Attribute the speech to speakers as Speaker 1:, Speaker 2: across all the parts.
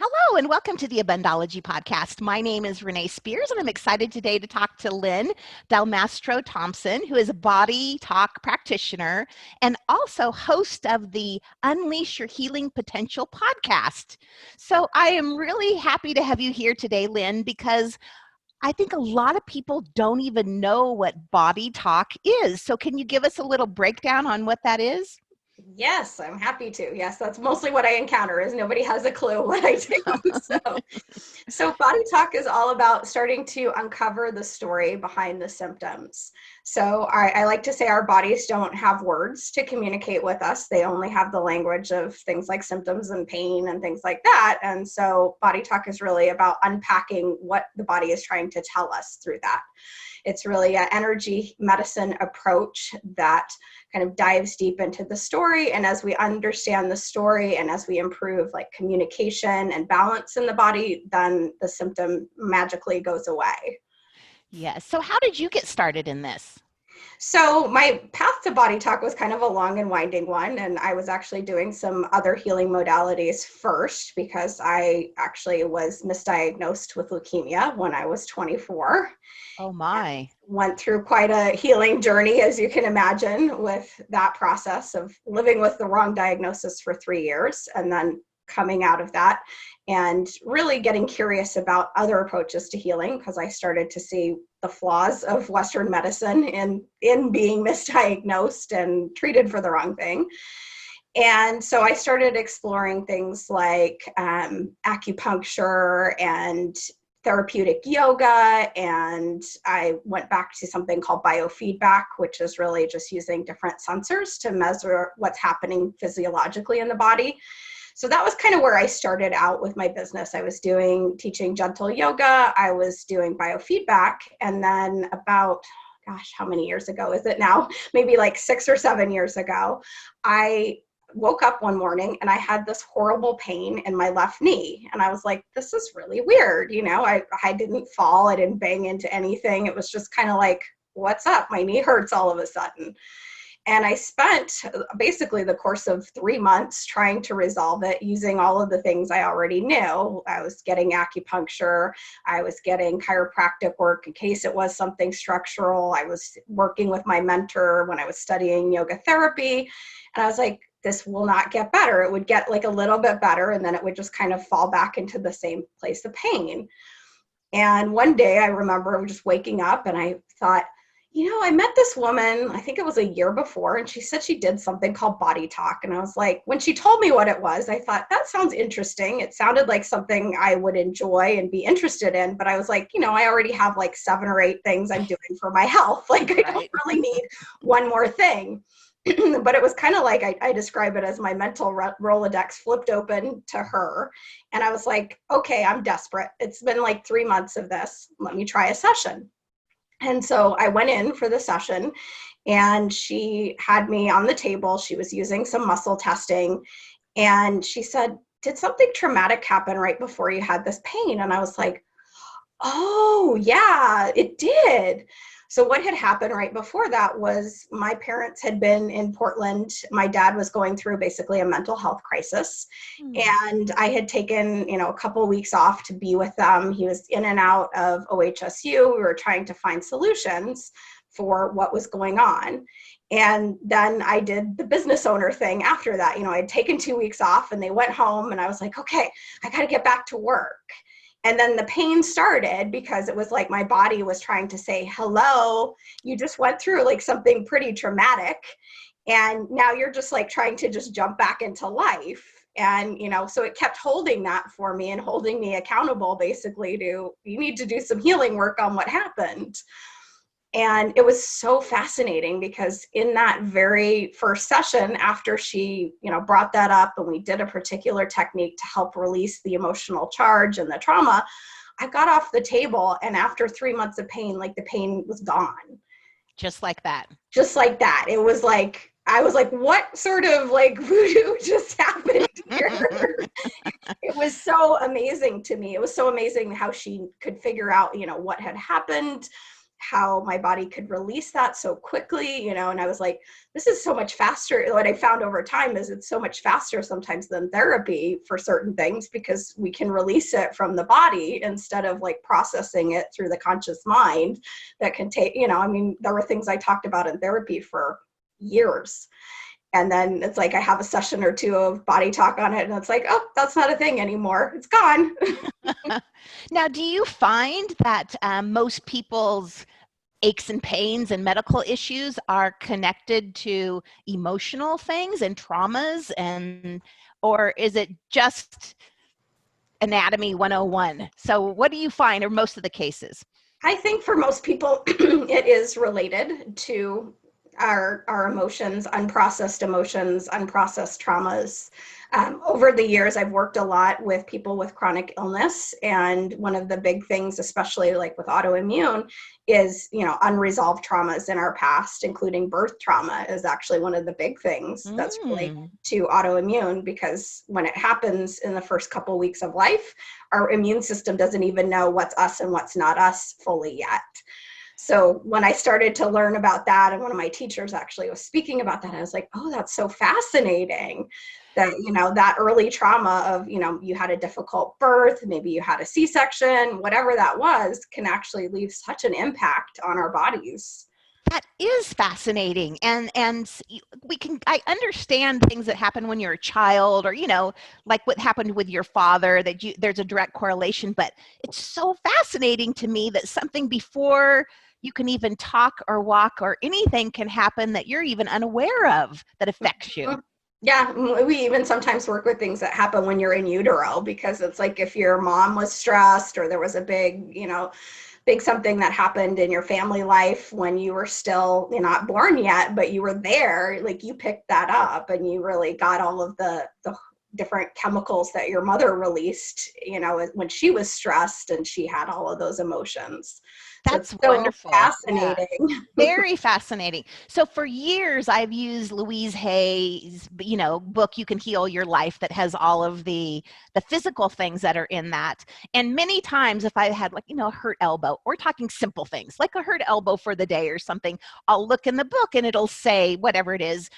Speaker 1: Hello and welcome to the Abundology Podcast. My name is Renee Spears and I'm excited today to talk to Lyn Delmastro-Thomson, who is a BodyTalk practitioner and also host of the Unleash Your Healing Potential podcast. So I am really happy to have you here today, Lyn, because I think a lot of people don't even know what BodyTalk is. So can you give us a little breakdown on what that is?
Speaker 2: Yes, I'm happy to. Yes, that's mostly what I encounter is nobody has a clue what I do. So Body Talk is all about starting to uncover the story behind the symptoms. So I like to say our bodies don't have words to communicate with us. They only have the language of things like symptoms and pain and things like that. And so Body Talk is really about unpacking what the body is trying to tell us through that. It's really an energy medicine approach that kind of dives deep into the story. And as we understand the story and as we improve like communication and balance in the body, then the symptom magically goes away.
Speaker 1: Yes. So how did you get started in this?
Speaker 2: So my path to Body Talk was kind of a long and winding one, and I was actually doing some other healing modalities first because I actually was misdiagnosed with leukemia when I was 24.
Speaker 1: Oh my.
Speaker 2: Went through quite a healing journey, as you can imagine, with that process of living with the wrong diagnosis for 3 years and then coming out of that and really getting curious about other approaches to healing because I started to see the flaws of Western medicine in being misdiagnosed and treated for the wrong thing. And so I started exploring things like acupuncture and therapeutic yoga, and I went back to something called biofeedback, which is really just using different sensors to measure what's happening physiologically in the body. So that was kind of where I started out with my business. I was teaching gentle yoga, I was doing biofeedback, and then about, gosh, how many years ago is it now? Maybe like 6 or 7 years ago, I woke up one morning and I had this horrible pain in my left knee. And I was like, this is really weird. I didn't fall. I didn't bang into anything. It was just kind of like, what's up? My knee hurts all of a sudden. And I spent basically the course of 3 months trying to resolve it using all of the things I already knew. I was getting acupuncture. I was getting chiropractic work in case it was something structural. I was working with my mentor when I was studying yoga therapy. And I was like, this will not get better. It would get like a little bit better, and then it would just kind of fall back into the same place of pain. And one day I remember just waking up and I thought, I met this woman, I think it was a year before, and she said she did something called Body Talk. And I was like, when she told me what it was, I thought, that sounds interesting. It sounded like something I would enjoy and be interested in. But I was like, I already have like 7 or 8 things I'm doing for my health. Like, I don't really need one more thing. But it was kind of like, I describe it as my mental Rolodex flipped open to her. And I was like, okay, I'm desperate. It's been like 3 months of this. Let me try a session. And so I went in for the session and she had me on the table. She was using some muscle testing and she said, did something traumatic happen right before you had this pain? And I was like, oh yeah, it did. So what had happened right before that was my parents had been in Portland. My dad was going through basically a mental health crisis. And I had taken, a couple of weeks off to be with them. He was in and out of OHSU. We were trying to find solutions for what was going on. And then I did the business owner thing after that. I'd taken 2 weeks off and they went home and I was like, okay, I got to get back to work. And then the pain started because it was like my body was trying to say, hello, you just went through like something pretty traumatic. And now you're just like trying to just jump back into life. And, so it kept holding that for me and holding me accountable basically to, you need to do some healing work on what happened. And it was so fascinating because in that very first session, after she, brought that up and we did a particular technique to help release the emotional charge and the trauma, I got off the table and after 3 months of pain, like the pain was gone.
Speaker 1: Just like that.
Speaker 2: Just like that. It was like, I was like, what sort of like voodoo just happened here? It was so amazing to me. It was so amazing how she could figure out, what had happened, how my body could release that so quickly, you know, and I was like, this is so much faster. What I found over time is it's so much faster sometimes than therapy for certain things, because we can release it from the body instead of like processing it through the conscious mind that can take, you know, I mean, there were things I talked about in therapy for years. And then it's like I have a session or two of body talk on it, and it's like, oh, that's not a thing anymore. It's gone.
Speaker 1: Now, do you find that most people's aches and pains and medical issues are connected to emotional things and traumas, and or is it just anatomy 101? So what do you find are most of the cases?
Speaker 2: I think for most people, it is related to our emotions, unprocessed emotions, unprocessed traumas. Over the years, I've worked a lot with people with chronic illness, and one of the big things, especially like with autoimmune, is, you know, unresolved traumas in our past, including birth trauma, is actually one of the big things that's related to autoimmune, because when it happens in the first couple weeks of life, our immune system doesn't even know what's us and what's not us fully yet. So when I started to learn about that, and one of my teachers actually was speaking about that, I was like, oh, that's so fascinating that, you know, that early trauma of, you know, you had a difficult birth, maybe you had a C-section, whatever that was, can actually leave such an impact on our bodies.
Speaker 1: That is fascinating. And we can, I understand things that happen when you're a child, or, you know, like what happened with your father, that there's a direct correlation, but it's so fascinating to me that something before you can even talk or walk or anything can happen that you're even unaware of that affects you.
Speaker 2: Yeah, we even sometimes work with things that happen when you're in utero, because it's like if your mom was stressed, or there was a big, you know, big something that happened in your family life when you were still, you're not born yet, but you were there, like you picked that up and you really got all of the different chemicals that your mother released, you know, when she was stressed and she had all of those emotions. So it's
Speaker 1: That's
Speaker 2: so
Speaker 1: wonderful. Yeah.
Speaker 2: fascinating.
Speaker 1: Very fascinating. So for years, I've used Louise Hay's, you know, book, You Can Heal Your Life, that has all of the physical things that are in that. And many times if I had, like, you know, a hurt elbow, or talking simple things like a hurt elbow for the day or something, I'll look in the book and it'll say whatever it is,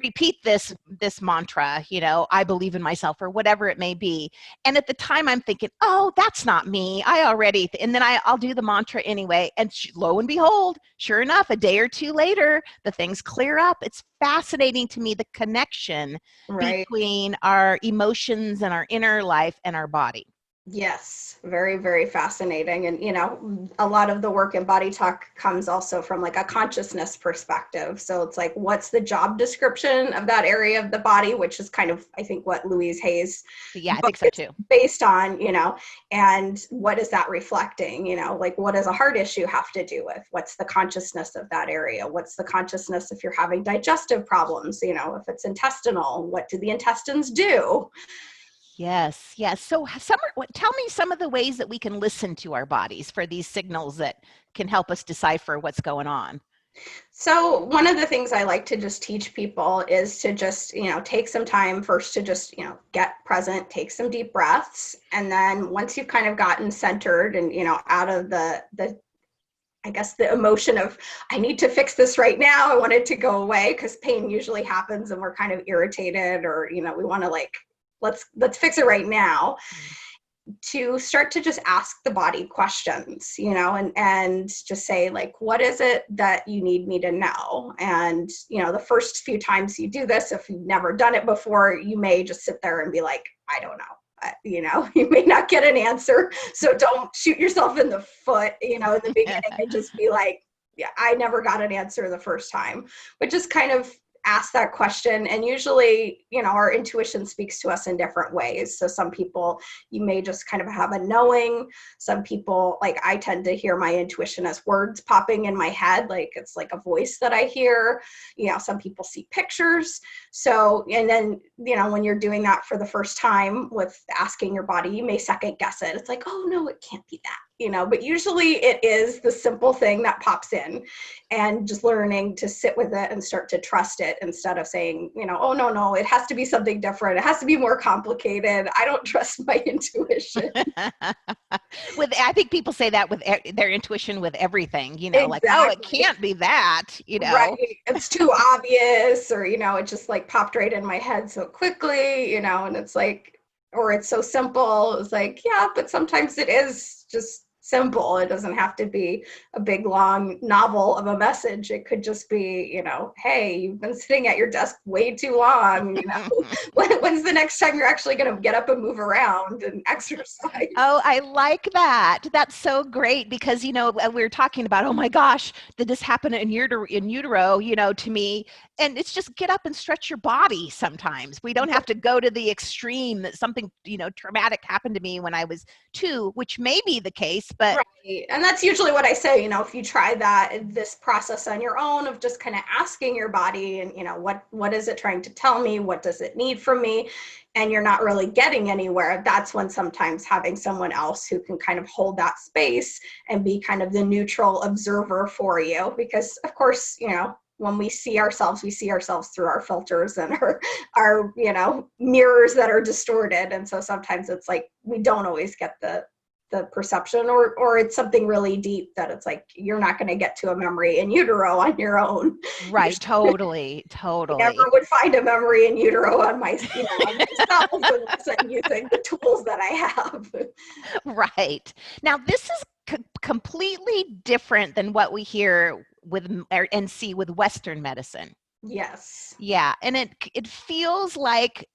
Speaker 1: repeat this mantra, you know, I believe in myself, or whatever it may be. And at the time I'm thinking, oh, that's not me, I already and then I'll do the mantra anyway, and lo and behold, sure enough, a day or two later the things clear up. It's fascinating to me, the connection
Speaker 2: Right.
Speaker 1: between our emotions and our inner life and our body.
Speaker 2: Yes, very, very fascinating. And, you know, a lot of the work in Body Talk comes also from like a consciousness perspective. So it's like, what's the job description of that area of the body, which is kind of, I think, what Louise Hay's
Speaker 1: Yeah, I
Speaker 2: book
Speaker 1: think so
Speaker 2: is
Speaker 1: too.
Speaker 2: based on, you know, and what is that reflecting, you know, like what does a heart issue have to do with? What's the consciousness of that area? What's the consciousness if you're having digestive problems, you know, if it's intestinal, what do the intestines do?
Speaker 1: Yes, yes. So tell me some of the ways that we can listen to our bodies for these signals that can help us decipher what's going on.
Speaker 2: So one of the things I like to just teach people is to just, you know, take some time first to just, you know, get present, take some deep breaths. And then once you've kind of gotten centered and, you know, out of the I guess the emotion of, I need to fix this right now, I want it to go away, because pain usually happens and we're kind of irritated, or, you know, we want to like, let's fix it right now. To start to just ask the body questions, you know, and just say like, what is it that you need me to know? And, you know, the first few times you do this, if you've never done it before, you may just sit there and be like, I don't know. You know, you may not get an answer. So don't shoot yourself in the foot, you know, in the beginning, and just be like, yeah, I never got an answer the first time, but just kind of ask that question. And usually, you know, our intuition speaks to us in different ways. So some people, you may just kind of have a knowing. Some people, like I tend to hear my intuition as words popping in my head, like it's like a voice that I hear. You know, some people see pictures. So, and then, you know, when you're doing that for the first time with asking your body, you may second guess it. It's like, oh no, it can't be that. but usually it is the simple thing that pops in, and just learning to sit with it and start to trust it instead of saying, oh, no, it has to be something different. It has to be more complicated. I don't trust my intuition.
Speaker 1: I think people say that with their intuition with everything, like, oh, it
Speaker 2: Exactly.
Speaker 1: can't be that,
Speaker 2: Right. It's too obvious, or, it just like popped right in my head so quickly, and it's like, or it's so simple. It's like, yeah, but sometimes it is just simple. It doesn't have to be a big, long novel of a message. It could just be, hey, you've been sitting at your desk way too long. When's the next time you're actually going to get up and move around and exercise?
Speaker 1: Oh, I like that. That's so great because, we were talking about, oh my gosh, did this happen in utero, to me? And it's just get up and stretch your body sometimes. We don't have to go to the extreme that something, traumatic happened to me when I was 2, which may be the case, but.
Speaker 2: Right. And that's usually what I say, if you try this process on your own of just kind of asking your body and, what is it trying to tell me? What does it need from me? And you're not really getting anywhere. That's when sometimes having someone else who can kind of hold that space and be kind of the neutral observer for you. Because of course, when we see ourselves through our filters and our mirrors that are distorted. And so sometimes it's like, we don't always get the perception, or it's something really deep that it's like, you're not going to get to a memory in utero on your own.
Speaker 1: Right. Totally.
Speaker 2: I never would find a memory in utero on myself unless I'm using the tools that I have.
Speaker 1: Right. Now, this is completely different than what we hear and see with Western medicine.
Speaker 2: Yes.
Speaker 1: Yeah. And it feels like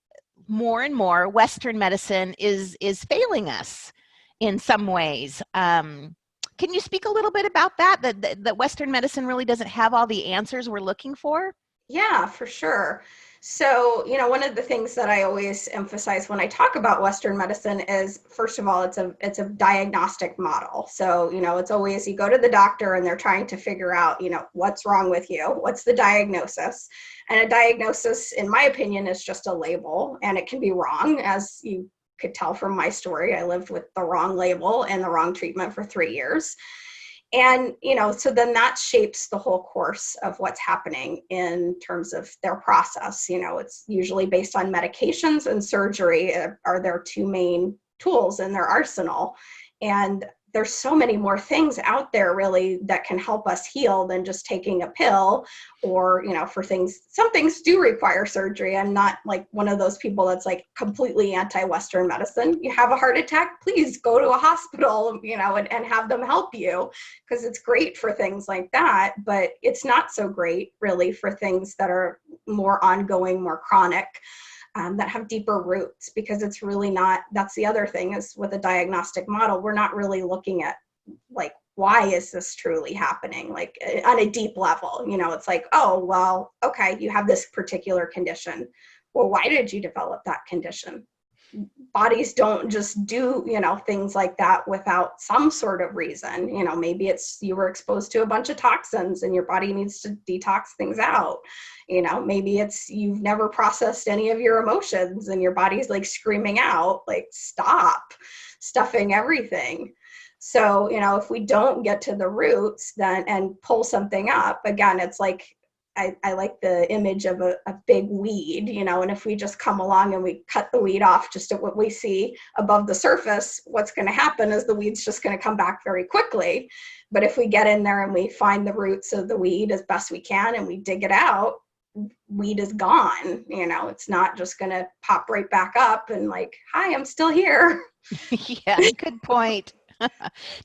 Speaker 1: more and more Western medicine is failing us in some ways. Can you speak a little bit about that Western medicine really doesn't have all the answers we're looking for?
Speaker 2: Yeah, for sure. So, one of the things that I always emphasize when I talk about Western medicine is, first of all, it's a diagnostic model. So, it's always, you go to the doctor and they're trying to figure out, what's wrong with you, what's the diagnosis. And a diagnosis, in my opinion, is just a label, and it can be wrong. As you could tell from my story, I lived with the wrong label and the wrong treatment for 3 years. And, so then that shapes the whole course of what's happening in terms of their process. It's usually based on medications, and surgery are their 2 main tools in their arsenal. And there's so many more things out there really that can help us heal than just taking a pill, or, for some things do require surgery. I'm not like one of those people that's like completely anti-Western medicine. You have a heart attack, please go to a hospital, and have them help you, because it's great for things like that. But it's not so great really for things that are more ongoing, more chronic. That have deeper roots, because it's really not, that's the other thing is with a diagnostic model, we're not really looking at like, why is this truly happening? Like on a deep level, it's like, oh, well, okay, you have this particular condition. Well, why did you develop that condition? Bodies don't just do, things like that without some sort of reason. Maybe it's you were exposed to a bunch of toxins and your body needs to detox things out. Maybe it's you've never processed any of your emotions and your body's like screaming out, like, stop stuffing everything. So, if we don't get to the roots then and pull something up, again, it's like, I like the image of a big weed, and if we just come along and we cut the weed off just at what we see above the surface, what's going to happen is the weed's just going to come back very quickly. But if we get in there and we find the roots of the weed as best we can and we dig it out, weed is gone. It's not just going to pop right back up and like, hi, I'm still here.
Speaker 1: Yeah, good point.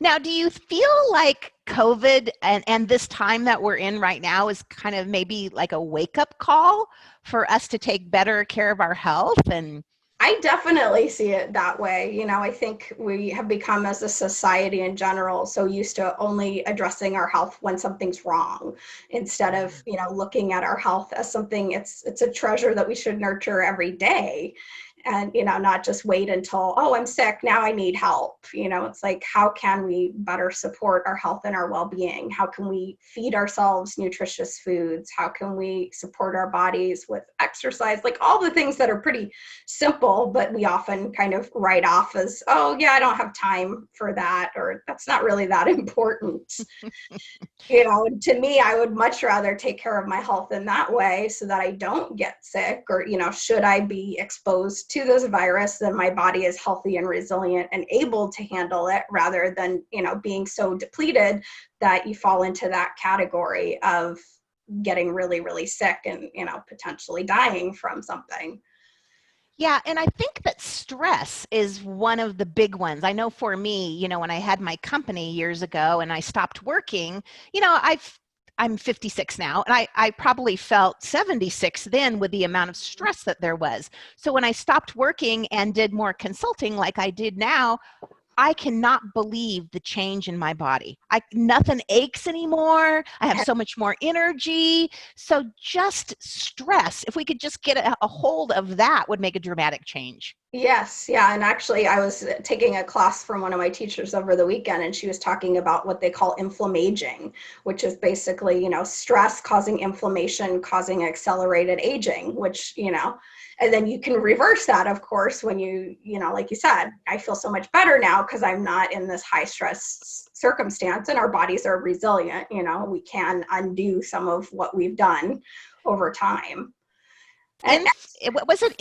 Speaker 1: Now, do you feel like COVID and this time that we're in right now is kind of maybe like a wake-up call for us to take better care of our health? And
Speaker 2: I definitely see it that way. I think we have become, as a society in general, so used to only addressing our health when something's wrong, instead of, looking at our health as something, it's a treasure that we should nurture every day. and, not just wait until, oh, I'm sick, now I need help. It's like, how can we better support our health and our well-being? How can we feed ourselves nutritious foods? How can we support our bodies with exercise? Like all the things that are pretty simple, but we often kind of write off as, oh yeah, I don't have time for that, or that's not really that important. And to me, I would much rather take care of my health in that way so that I don't get sick, or, should I be exposed to this virus, then my body is healthy and resilient and able to handle it, rather than, being so depleted that you fall into that category of getting really, really sick and, potentially dying from something.
Speaker 1: Yeah, and I think that stress is one of the big ones. I know for me, when I had my company years ago and I stopped working, I'm 56 now, and I probably felt 76 then with the amount of stress that there was. So when I stopped working and did more consulting like I did now, I cannot believe the change in my body. Nothing aches anymore. I have so much more energy. So just stress, if we could just get a hold of that, would make a dramatic change.
Speaker 2: Yes, yeah. And actually, I was taking a class from one of my teachers over the weekend, and she was talking about what they call inflammaging, which is basically, stress causing inflammation, causing accelerated aging, which, and then you can reverse that, of course, when like you said, I feel so much better now because I'm not in this high stress circumstance, and our bodies are resilient. We can undo some of what we've done over time. And
Speaker 1: What was it?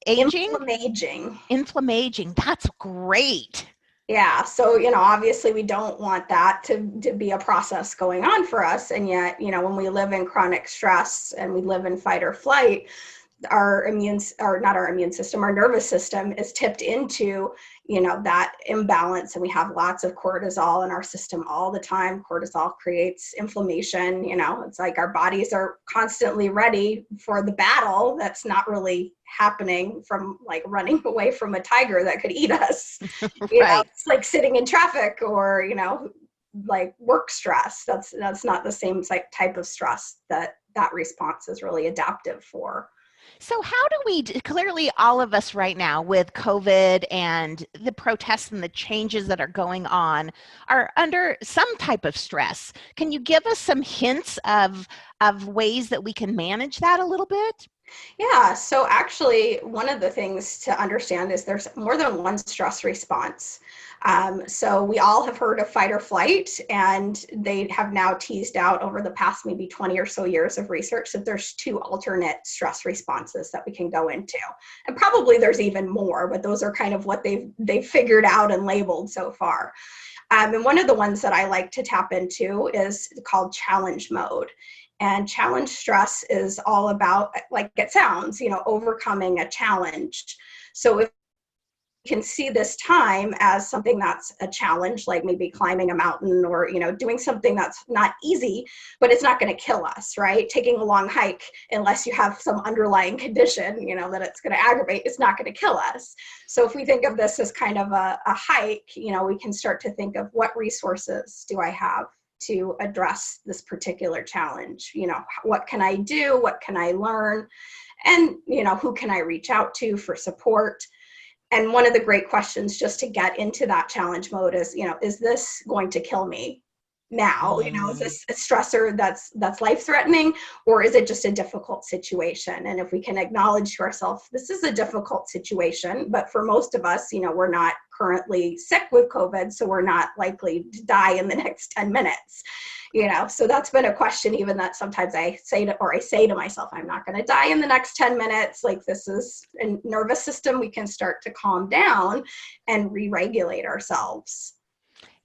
Speaker 2: inflammaging.
Speaker 1: Inflammaging. That's great.
Speaker 2: Yeah. So, obviously we don't want that to be a process going on for us. And yet, when we live in chronic stress and we live in fight or flight, our nervous system is tipped into, that imbalance, and we have lots of cortisol in our system all the time. Cortisol creates inflammation. It's like our bodies are constantly ready for the battle that's not really happening, from like running away from a tiger that could eat us.
Speaker 1: Right.
Speaker 2: It's like sitting in traffic, or, like work stress. That's not the same type of stress that response is really adaptive for.
Speaker 1: So how do we, clearly all of us right now with COVID and the protests and the changes that are going on are under some type of stress. Can you give us some hints of ways that we can manage that a little bit?
Speaker 2: Yeah, so actually, one of the things to understand is there's more than one stress response. So we all have heard of fight or flight, and they have now teased out over the past maybe 20 or so years of research that there's two alternate stress responses that we can go into. And probably there's even more, but those are kind of what they've figured out and labeled so far. And one of the ones that I like to tap into is called challenge mode. And challenge stress is all about, like it sounds, overcoming a challenge. So if you can see this time as something that's a challenge, like maybe climbing a mountain, or, doing something that's not easy, but it's not going to kill us, right? Taking a long hike, unless you have some underlying condition, that it's going to aggravate, it's not going to kill us. So if we think of this as kind of a hike, we can start to think of, what resources do I have to address this particular challenge? What can I do? What can I learn? And, who can I reach out to for support? And one of the great questions just to get into that challenge mode is, is this going to kill me now? Is this a stressor that's life-threatening, or is it just a difficult situation? And if we can acknowledge to ourselves, this is a difficult situation, but for most of us, we're not currently sick with COVID, so we're not likely to die in the next 10 minutes. So that's been a question even that sometimes I say to myself, I'm not going to die in the next 10 minutes. Like, this is a nervous system. We can start to calm down and re-regulate ourselves.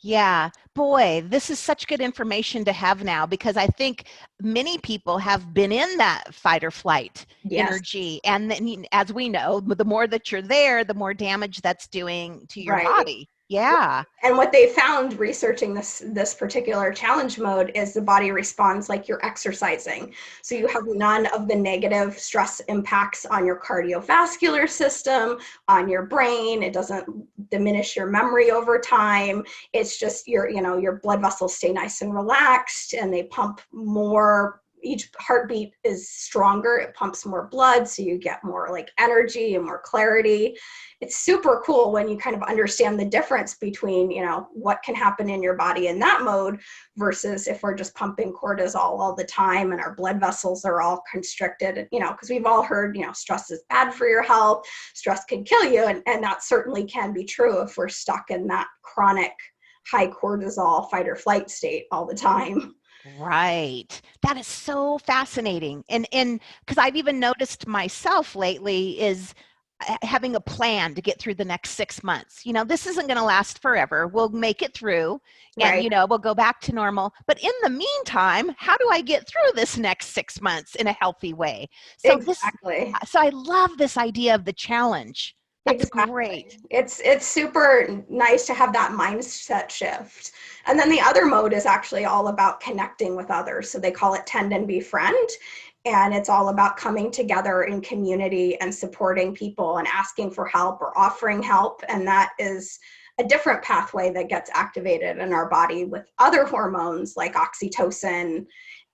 Speaker 1: Yeah, boy, this is such good information to have now, because I think many people have been in that fight or flight
Speaker 2: Yes.
Speaker 1: energy. And then, as we know, the more that you're there, the more damage that's doing to your
Speaker 2: Right.
Speaker 1: body. Yeah.
Speaker 2: And what they found researching this particular challenge mode is the body responds like you're exercising. So you have none of the negative stress impacts on your cardiovascular system, on your brain. It doesn't diminish your memory over time. It's just your blood vessels stay nice and relaxed, and they pump more each heartbeat is stronger. It pumps more blood, so you get more like energy and more clarity. It's super cool when you kind of understand the difference between, you know, what can happen in your body in that mode versus if we're just pumping cortisol all the time and our blood vessels are all constricted, you know, because we've all heard, you know, stress is bad for your health, stress can kill you. And that certainly can be true if we're stuck in that chronic high cortisol fight or flight state all the time.
Speaker 1: Right. That is so fascinating. And because I've even noticed myself lately is having a plan to get through the next 6 months. You know, this isn't going to last forever. We'll make it through and,
Speaker 2: Right.
Speaker 1: you know, we'll go back to normal. But in the meantime, how do I get through this next 6 months in a healthy way? So
Speaker 2: Exactly.
Speaker 1: so I love this idea of the challenge. That's
Speaker 2: Exactly.
Speaker 1: great.
Speaker 2: It's super nice to have that mindset shift. And then the other mode is actually all about connecting with others. So they call it Tend and Befriend. And it's all about coming together in community and supporting people and asking for help or offering help. And that is a different pathway that gets activated in our body with other hormones like oxytocin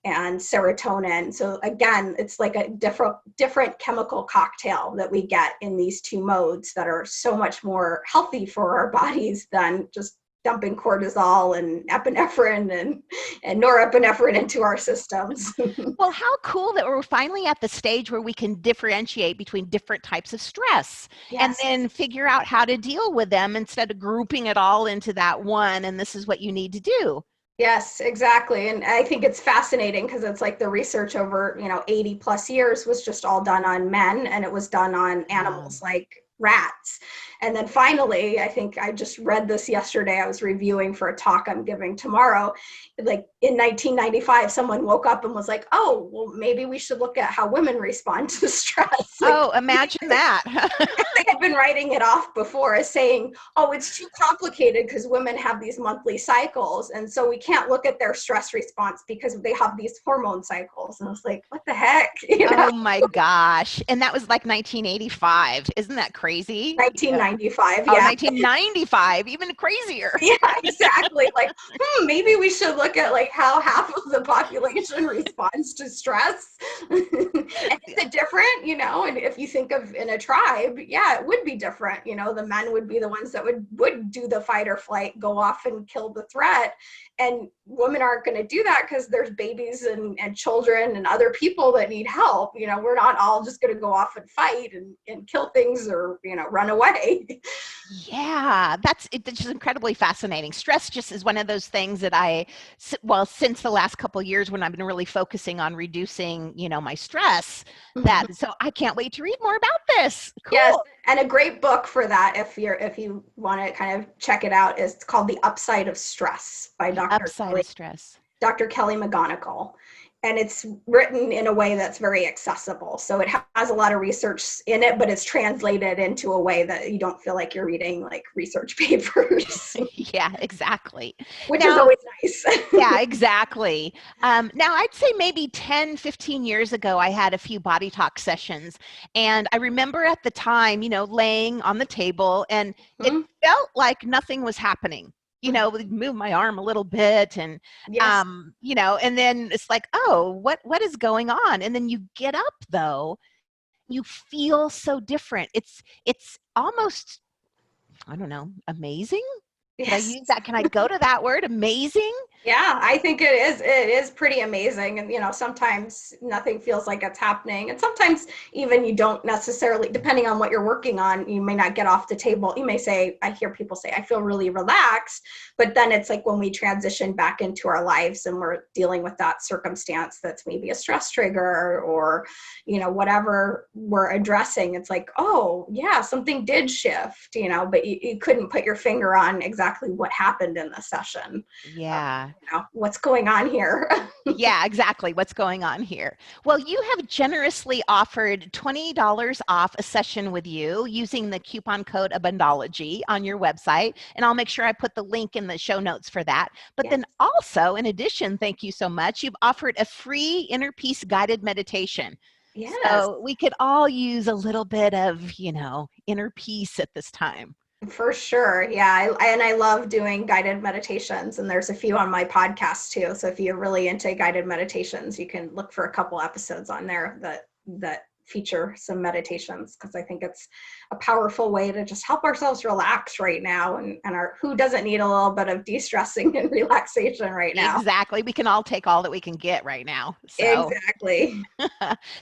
Speaker 2: and serotonin. So again, it's like a different chemical cocktail that we get in these two modes that are so much more healthy for our bodies than just dumping cortisol and epinephrine and norepinephrine into our systems.
Speaker 1: Well, how cool that we're finally at the stage where we can differentiate between different types of stress and
Speaker 2: Yes.
Speaker 1: then figure out how to deal with them instead of grouping it all into that one, and this is what you need to do.
Speaker 2: Yes, exactly. And I think it's fascinating because it's like the research over, you know, 80 plus years was just all done on men and it was done on
Speaker 1: Wow.
Speaker 2: animals like rats. And then finally, I think I just read this yesterday. I was reviewing for a talk I'm giving tomorrow. Like in 1995, someone woke up and was like, oh, well, maybe we should look at how women respond to stress. Like,
Speaker 1: Oh, imagine that.
Speaker 2: they had been writing it off before as saying, oh, it's too complicated because women have these monthly cycles. And so we can't look at their stress response because they have these hormone cycles. And I was like, what the heck? You know,
Speaker 1: Oh my gosh. And that was like 1985. Isn't that crazy? Yeah.
Speaker 2: 1995.
Speaker 1: Oh,
Speaker 2: Yeah.
Speaker 1: 1995, even crazier.
Speaker 2: Yeah, exactly. Like, maybe we should look at like how half of the population responds to stress. And is it different, you know? And if you think of in a tribe, yeah, it would be different. You know, the men would be the ones that would do the fight or flight, go off and kill the threat. And women aren't going to do that because there's babies and children and other people that need help. You know, we're not all just going to go off and fight and kill things or, you know, run away.
Speaker 1: Yeah, it's just incredibly fascinating. Stress just is one of those things that well, since the last couple of years when I've been really focusing on reducing, you know, my stress, so I can't wait to read more about this.
Speaker 2: Yes,
Speaker 1: Cool.
Speaker 2: and a great book for that if you want to kind of check it out is called The Upside of Stress by
Speaker 1: The upside of stress.
Speaker 2: Dr. Kelly McGonigal. And it's written in a way that's very accessible. So it has a lot of research in it, but it's translated into a way that you don't feel like you're reading like research papers,
Speaker 1: Yeah, exactly.
Speaker 2: which is
Speaker 1: Now,
Speaker 2: always nice.
Speaker 1: yeah, exactly. Now, I'd say maybe 10, 15 years ago, I had a few body talk sessions. And I remember at the time, you know, laying on the table and it
Speaker 2: Mhm.
Speaker 1: felt like nothing was happening. You know, move my arm a little bit and,
Speaker 2: Yes.
Speaker 1: you know, and then it's like, oh, what is going on? And then you get up though, you feel so different. It's almost, I don't know, amazing. Could I
Speaker 2: Yes.
Speaker 1: use that? Can I go to that word? Amazing?
Speaker 2: Yeah, I think it is. It is pretty amazing. And, you know, sometimes nothing feels like it's happening. And sometimes even you don't necessarily, depending on what you're working on, you may not get off the table. You may say, I hear people say, I feel really relaxed. But then it's like when we transition back into our lives and we're dealing with that circumstance that's maybe a stress trigger or, you know, whatever we're addressing, it's like, oh, yeah, something did shift, you know, but you couldn't put your finger on exactly what happened in the session.
Speaker 1: Yeah.
Speaker 2: You know, what's going on here?
Speaker 1: Yeah, exactly. What's going on here? Well, you have generously offered $20 off a session with you using the coupon code Abundology on your website. And I'll make sure I put the link in the show notes for that. But
Speaker 2: Yes.
Speaker 1: then also, in addition, thank you so much, you've offered a free inner peace guided meditation.
Speaker 2: Yes.
Speaker 1: So we could all use a little bit of, you know, inner peace at this time.
Speaker 2: For sure. Yeah. And I love doing guided meditations, and there's a few on my podcast too. So if you're really into guided meditations, you can look for a couple episodes on there that feature some meditations, because I think it's a powerful way to just help ourselves relax right now. And who doesn't need a little bit of de-stressing and relaxation right now?
Speaker 1: Exactly. We can all take all that we can get right now. So
Speaker 2: Exactly.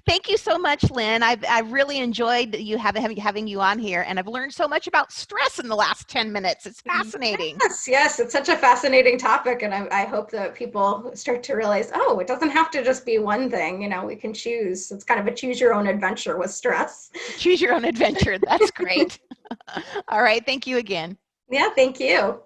Speaker 1: thank you so much, Lyn. I've really enjoyed having you on here, and I've learned so much about stress in the last 10 minutes. It's fascinating.
Speaker 2: Yes, it's such a fascinating topic, and I hope that people start to realize, oh, it doesn't have to just be one thing. We can choose. It's kind of a choose your own adventure with stress.
Speaker 1: Choose your own adventure. That's great. All right. Thank you again.
Speaker 2: Yeah, thank you.